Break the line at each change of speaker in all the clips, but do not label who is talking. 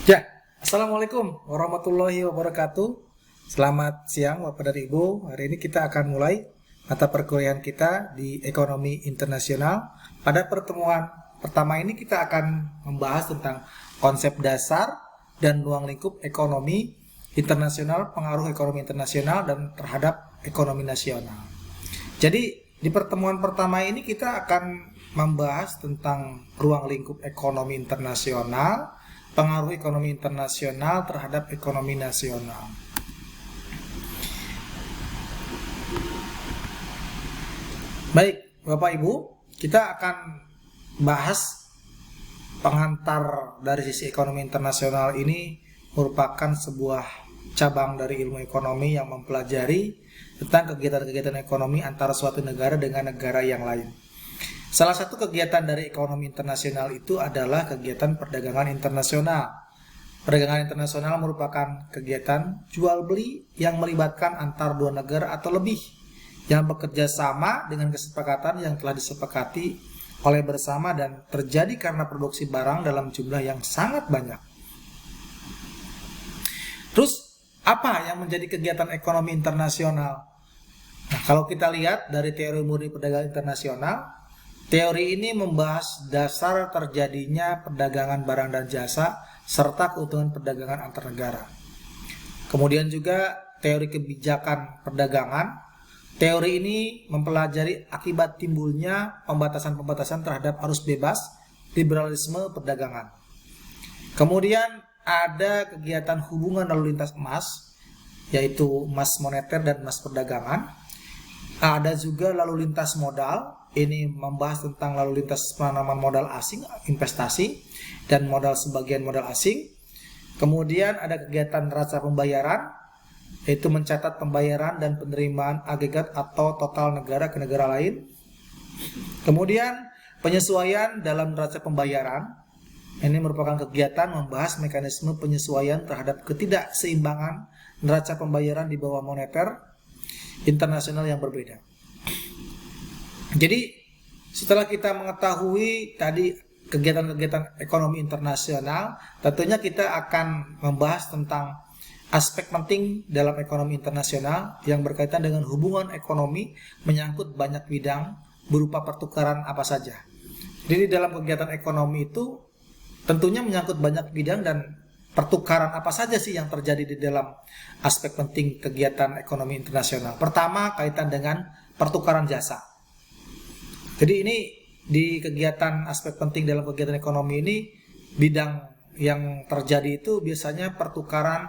Ya, Assalamualaikum warahmatullahi wabarakatuh. Selamat siang Bapak dan Ibu. Hari ini kita akan mulai mata perkuliahan kita di Ekonomi Internasional. Pada pertemuan pertama ini kita akan membahas tentang konsep dasar dan ruang lingkup ekonomi internasional, pengaruh ekonomi internasional dan terhadap ekonomi nasional. Jadi di pertemuan pertama ini kita akan membahas tentang ruang lingkup ekonomi internasional, pengaruh ekonomi internasional terhadap ekonomi nasional. Baik, Bapak Ibu, kita akan bahas pengantar dari sisi ekonomi internasional ini merupakan sebuah cabang dari ilmu ekonomi yang mempelajari tentang kegiatan-kegiatan ekonomi antara suatu negara dengan negara yang lain. Salah satu kegiatan dari ekonomi internasional itu adalah kegiatan perdagangan internasional. Perdagangan internasional merupakan kegiatan jual beli yang melibatkan antar dua negara atau lebih yang bekerja sama dengan kesepakatan yang telah disepakati oleh bersama dan terjadi karena produksi barang dalam jumlah yang sangat banyak. Terus apa yang menjadi kegiatan ekonomi internasional? Nah, kalau kita lihat dari teori murni perdagangan internasional, teori ini membahas dasar terjadinya perdagangan barang dan jasa serta keuntungan perdagangan antar negara. Kemudian juga teori kebijakan perdagangan. Teori ini mempelajari akibat timbulnya pembatasan-pembatasan terhadap arus bebas, liberalisme perdagangan. Kemudian ada kegiatan hubungan lalu lintas emas, yaitu emas moneter dan emas perdagangan. Ada juga lalu lintas modal. Ini membahas tentang lalu lintas penanaman modal asing, investasi, dan modal sebagian modal asing. Kemudian ada kegiatan neraca pembayaran, yaitu mencatat pembayaran dan penerimaan agregat atau total negara ke negara lain. Kemudian penyesuaian dalam neraca pembayaran. Ini merupakan kegiatan membahas mekanisme penyesuaian terhadap ketidakseimbangan neraca pembayaran di bawah moneter internasional yang berbeda. Jadi setelah kita mengetahui tadi kegiatan-kegiatan ekonomi internasional, tentunya kita akan membahas tentang aspek penting dalam ekonomi internasional yang berkaitan dengan hubungan ekonomi menyangkut banyak bidang berupa pertukaran apa saja. Jadi dalam kegiatan ekonomi itu tentunya menyangkut banyak bidang dan pertukaran apa saja sih yang terjadi di dalam aspek penting kegiatan ekonomi internasional. Pertama, kaitan dengan pertukaran jasa. Jadi ini di kegiatan aspek penting dalam kegiatan ekonomi ini, bidang yang terjadi itu biasanya pertukaran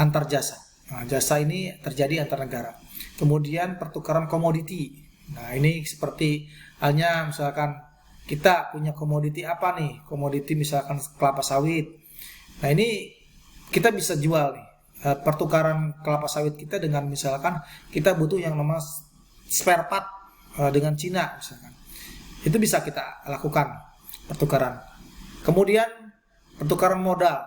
antar jasa. Nah, jasa ini terjadi antar negara. Kemudian pertukaran komoditi. Nah, ini seperti halnya misalkan kita punya komoditi apa nih? Komoditi misalkan kelapa sawit. Nah, ini kita bisa jual nih. Pertukaran kelapa sawit kita dengan misalkan kita butuh yang namanya spare part dengan Cina misalkan. Itu bisa kita lakukan pertukaran. Kemudian pertukaran modal.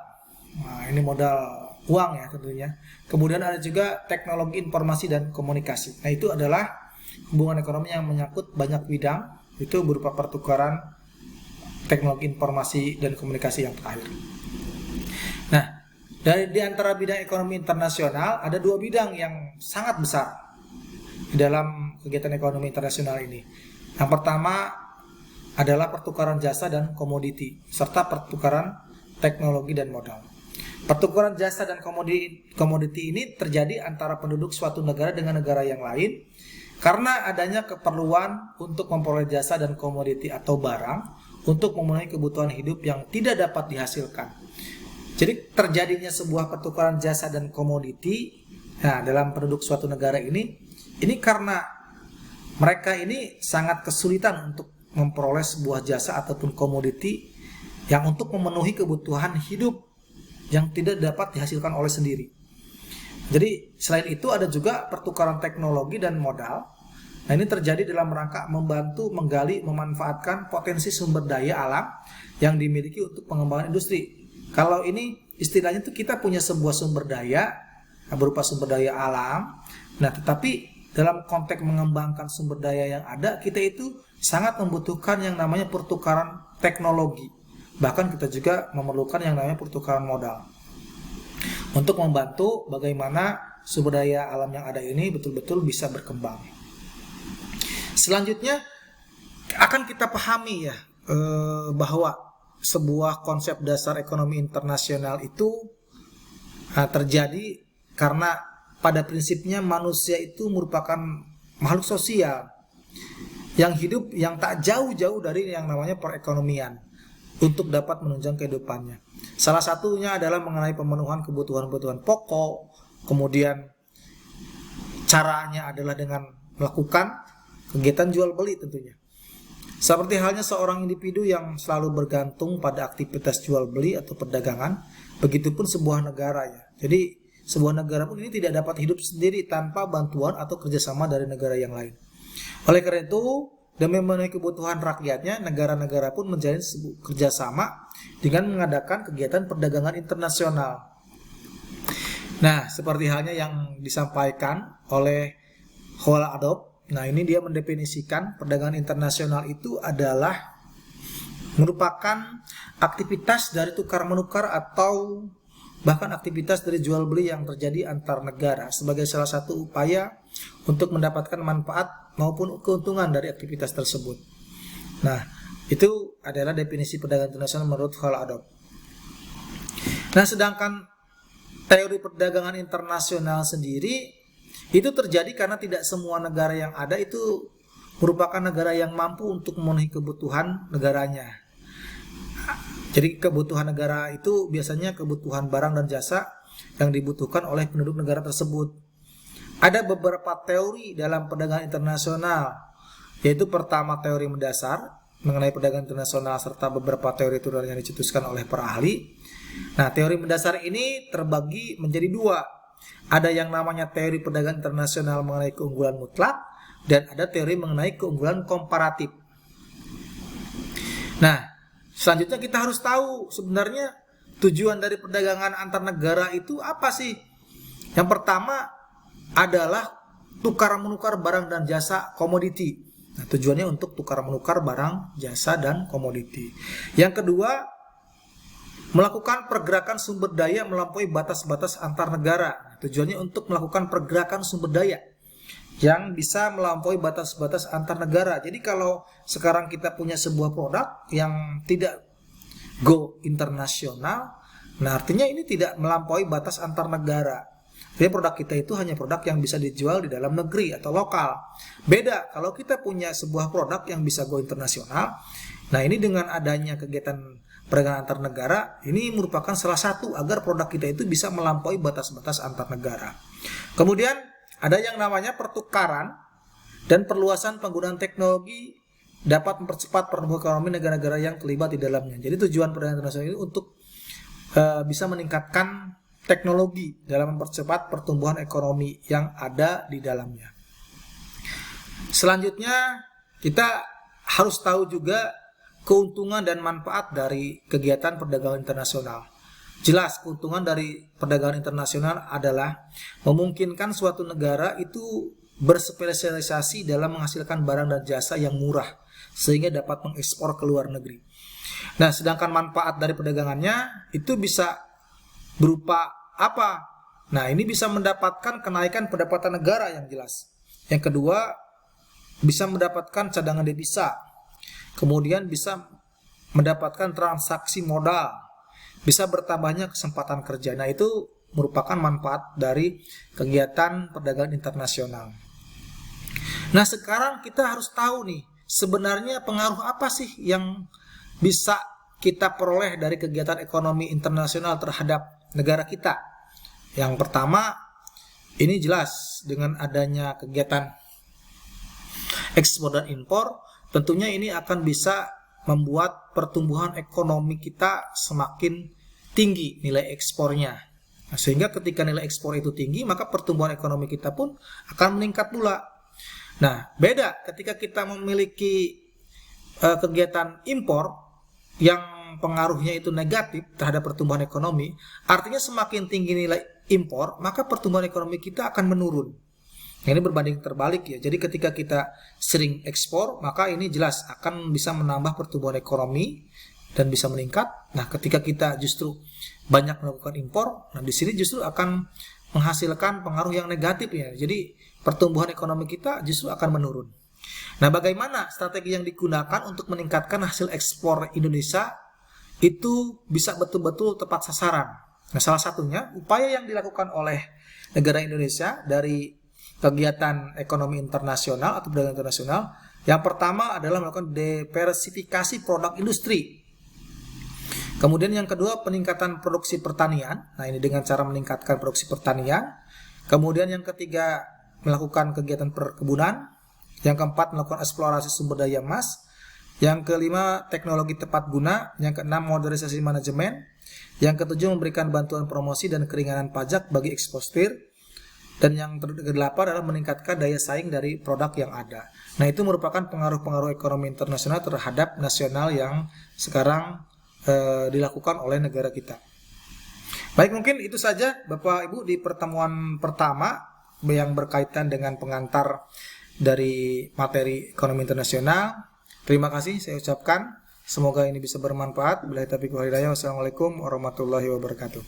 Nah, ini modal uang ya tentunya. Kemudian ada juga teknologi informasi dan komunikasi. Nah, itu adalah hubungan ekonomi yang menyangkut banyak bidang, itu berupa pertukaran teknologi informasi dan komunikasi yang terakhir. Nah, di antara bidang ekonomi internasional ada dua bidang yang sangat besar di dalam kegiatan ekonomi internasional ini. Yang pertama adalah pertukaran jasa dan komoditi, serta pertukaran teknologi dan modal. Pertukaran jasa dan komoditi ini terjadi antara penduduk suatu negara dengan negara yang lain karena adanya keperluan untuk memperoleh jasa dan komoditi atau barang untuk memenuhi kebutuhan hidup yang tidak dapat dihasilkan. Jadi terjadinya sebuah pertukaran jasa dan komoditi dalam penduduk suatu negara ini karena mereka ini sangat kesulitan untuk memperoleh sebuah jasa ataupun komoditi yang untuk memenuhi kebutuhan hidup yang tidak dapat dihasilkan oleh sendiri. Jadi selain itu ada juga pertukaran teknologi dan modal. Nah, ini terjadi dalam rangka membantu menggali, memanfaatkan potensi sumber daya alam yang dimiliki untuk pengembangan industri. Kalau ini istilahnya itu kita punya sebuah sumber daya berupa sumber daya alam. Nah, tetapi dalam konteks mengembangkan sumber daya yang ada, kita itu sangat membutuhkan yang namanya pertukaran teknologi. bahkan kita juga memerlukan yang namanya pertukaran modal untuk membantu bagaimana sumber daya alam yang ada ini betul-betul bisa berkembang. Selanjutnya akan kita pahami ya bahwa sebuah konsep dasar ekonomi internasional itu terjadi karena pada prinsipnya manusia itu merupakan makhluk sosial yang hidup yang tak jauh-jauh dari yang namanya perekonomian untuk dapat menunjang kehidupannya. Salah satunya adalah mengenai pemenuhan kebutuhan-kebutuhan pokok, kemudian caranya adalah dengan melakukan kegiatan jual beli tentunya. Seperti halnya seorang individu yang selalu bergantung pada aktivitas jual beli atau perdagangan, begitupun sebuah negara ya. Jadi sebuah negara pun ini tidak dapat hidup sendiri tanpa bantuan atau kerjasama dari negara yang lain. Oleh karena itu, demi memenuhi kebutuhan rakyatnya, negara-negara pun menjalin kerjasama dengan mengadakan kegiatan perdagangan internasional. Nah, seperti halnya yang disampaikan oleh Howell Adolph. Nah, ini dia mendefinisikan perdagangan internasional itu adalah merupakan aktivitas dari tukar-menukar atau bahkan aktivitas dari jual beli yang terjadi antar negara sebagai salah satu upaya untuk mendapatkan manfaat maupun keuntungan dari aktivitas tersebut. Nah, itu adalah definisi perdagangan internasional menurut Howell Adolph. Nah, sedangkan teori perdagangan internasional sendiri itu terjadi karena tidak semua negara yang ada itu merupakan negara yang mampu untuk memenuhi kebutuhan negaranya. Jadi kebutuhan negara itu biasanya kebutuhan barang dan jasa yang dibutuhkan oleh penduduk negara tersebut. Ada beberapa teori dalam perdagangan internasional, yaitu pertama teori mendasar mengenai perdagangan internasional serta beberapa teori turunan yang dicetuskan oleh para ahli. Nah, teori mendasar ini terbagi menjadi dua. Ada yang namanya teori perdagangan internasional mengenai keunggulan mutlak dan ada teori mengenai keunggulan komparatif. Nah, selanjutnya kita harus tahu sebenarnya tujuan dari perdagangan antar negara itu apa sih? Yang pertama adalah tukar-menukar barang dan jasa komoditi. Nah, tujuannya untuk tukar-menukar barang, jasa, dan komoditi. Yang kedua, melakukan pergerakan sumber daya melampaui batas-batas antar negara. Tujuannya untuk melakukan pergerakan sumber daya yang bisa melampaui batas-batas antar negara. Jadi kalau sekarang kita punya sebuah produk yang tidak go internasional, nah artinya ini tidak melampaui batas antar negara. Jadi produk kita itu hanya produk yang bisa dijual di dalam negeri atau lokal. Beda kalau kita punya sebuah produk yang bisa go internasional. Nah, ini dengan adanya kegiatan perdagangan antar negara, ini merupakan salah satu agar produk kita itu bisa melampaui batas-batas antar negara. Kemudian ada yang namanya pertukaran dan perluasan penggunaan teknologi dapat mempercepat pertumbuhan ekonomi negara-negara yang terlibat di dalamnya. Jadi tujuan perdagangan internasional ini untuk bisa meningkatkan teknologi dalam mempercepat pertumbuhan ekonomi yang ada di dalamnya. Selanjutnya kita harus tahu juga keuntungan dan manfaat dari kegiatan perdagangan internasional. Jelas keuntungan dari perdagangan internasional adalah memungkinkan suatu negara itu berspesialisasi dalam menghasilkan barang dan jasa yang murah sehingga dapat mengekspor ke luar negeri. Nah, sedangkan manfaat dari perdagangannya itu bisa berupa apa? Nah, ini bisa mendapatkan kenaikan pendapatan negara yang jelas. Yang kedua, bisa mendapatkan cadangan devisa. Kemudian bisa mendapatkan transaksi modal, bisa bertambahnya kesempatan kerja. Nah, itu merupakan manfaat dari kegiatan perdagangan internasional. Nah, sekarang kita harus tahu nih, sebenarnya pengaruh apa sih yang bisa kita peroleh dari kegiatan ekonomi internasional terhadap negara kita. Yang pertama, ini jelas dengan adanya kegiatan ekspor dan impor, tentunya ini akan bisa membuat pertumbuhan ekonomi kita semakin tinggi nilai ekspornya. Nah, sehingga ketika nilai ekspor itu tinggi, maka pertumbuhan ekonomi kita pun akan meningkat pula. Nah, beda ketika kita memiliki kegiatan impor yang pengaruhnya itu negatif terhadap pertumbuhan ekonomi, artinya semakin tinggi nilai impor, maka pertumbuhan ekonomi kita akan menurun. Ini berbanding terbalik ya. Jadi ketika kita sering ekspor, maka ini jelas akan bisa menambah pertumbuhan ekonomi dan bisa meningkat. Nah, ketika kita justru banyak melakukan impor, nah di sini justru akan menghasilkan pengaruh yang negatif ya. Jadi pertumbuhan ekonomi kita justru akan menurun. Nah, bagaimana strategi yang digunakan untuk meningkatkan hasil ekspor Indonesia itu bisa betul-betul tepat sasaran? Nah, salah satunya upaya yang dilakukan oleh negara Indonesia dari kegiatan ekonomi internasional atau perdagangan internasional, yang pertama adalah melakukan diversifikasi produk industri. Kemudian yang kedua, peningkatan produksi pertanian. Nah, ini dengan cara meningkatkan produksi pertanian. Kemudian yang ketiga, melakukan kegiatan perkebunan. Yang keempat, melakukan eksplorasi sumber daya emas. Yang kelima, teknologi tepat guna. Yang keenam, modernisasi manajemen. Yang ketujuh, memberikan bantuan promosi dan keringanan pajak bagi eksportir. Dan yang kedelapan adalah meningkatkan daya saing dari produk yang ada. Nah, itu merupakan pengaruh-pengaruh ekonomi internasional terhadap nasional yang sekarang dilakukan oleh negara kita. Baik, mungkin itu saja Bapak Ibu di pertemuan pertama yang berkaitan dengan pengantar dari materi ekonomi internasional. Terima kasih saya ucapkan. Semoga ini bisa bermanfaat. Billahi taufiq wal hidayah. Wassalamualaikum warahmatullahi wabarakatuh.